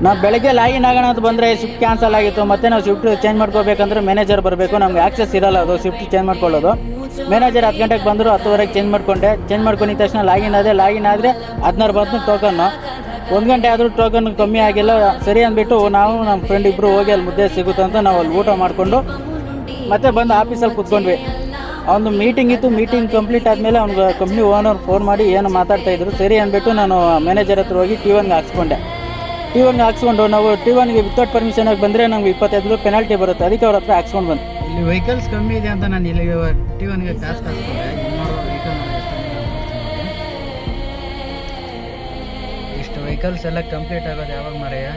ನಾವು ಬೆಳಗ್ಗೆ ಲಾಗಿನ್ ಆಗೋಣ ಅಂತ ಬಂದರೆ ಶಿಫ್ಟ್ ಕ್ಯಾನ್ಸಲ್ ಆಗಿತ್ತು. ಮತ್ತು ನಾವು ಶಿಫ್ಟ್ ಚೇಂಜ್ ಮಾಡ್ಕೋಬೇಕಂದ್ರೆ ಮ್ಯಾನೇಜರ್ ಬರಬೇಕು, ನಮ್ಗೆ ಆಕ್ಸೆಸ್ ಇರೋಲ್ಲ ಅದು ಶಿಫ್ಟ್ ಚೇಂಜ್ ಮಾಡ್ಕೊಳ್ಳೋದು. ಮ್ಯಾನೇಜರ್ 10 ಗಂಟೆಗೆ ಬಂದರು, 10ವರೆಗೆ ಚೇಂಜ್ ಮಾಡ್ಕೊಂಡಿದ್ದ ತಕ್ಷಣ ಲಾಗಿನ್ ಆದರೆ 16 ಬಂತು ಟೋಕನ್ನು. 1 ಗಂಟೆ ಆದರೂ ಟೋಕನ್ ಕಮ್ಮಿ ಆಗಿಲ್ಲ. ಸರಿ ಅಂದ್ಬಿಟ್ಟು ನಾವು ನಮ್ಮ ಫ್ರೆಂಡ್ ಇಬ್ಬರು ಹೋಗಿ ಅಲ್ಲಿ ಮುದ್ದೆ ಸಿಗುತ್ತೆ ಅಂತ ನಾವು ಅಲ್ಲಿ ಊಟ ಮಾಡಿಕೊಂಡು ಮತ್ತೆ ಬಂದು ಆಫೀಸಲ್ಲಿ ಕೂತ್ಕೊಂಡ್ವಿ. ಅವನು ಮೀಟಿಂಗ್ ಇತ್ತು. ಮೀಟಿಂಗ್ ಕಂಪ್ಲೀಟ್ ಆದಮೇಲೆ ಅವ್ನಿಗೆ ಕಂಪ್ನಿ ಓನರ್ ಫೋನ್ ಮಾಡಿ ಏನು ಮಾತಾಡ್ತಾಯಿದ್ರು. ಸರಿ ಅಂದ್ಬಿಟ್ಟು ನಾನು ಮ್ಯಾನೇಜರ್ ಹತ್ರ ಹೋಗಿ T1ಗೆ ಹಾಕ್ಸ್ಕೊಂಡೆ. T1ಗೆ ಹಾಕ್ಸ್ಕೊಂಡು ನಾವು T1ಗೆ ವಿತೌಟ್ ಪರ್ಮಿಷನಾಗಿ ಬಂದರೆ ನಮ್ಗೆ 25 ಪೆನಾಲ್ಟಿ ಬರುತ್ತೆ. ಅದಕ್ಕೆ ಅವ್ರ ಹತ್ರ ಹಾಕ್ಸ್ಕೊಂಡು ಬಂದು. ಇಲ್ಲಿ ವೆಹಿಕಲ್ಸ್ ಕಮ್ಮಿ ಇದೆ ಅಂತ ನಾನು ಇಲ್ಲಿ T1ಗೆ ಕಾಸು ಹಾಕ್ಸ್ಕೊಂಡೆ. ಇಷ್ಟು ವೆಹಿಕಲ್ಸ್ ಎಲ್ಲ ಕಂಪ್ಲೀಟ್ ಆಗೋದು ಯಾವಾಗ ಮಾರಯ್ಯ?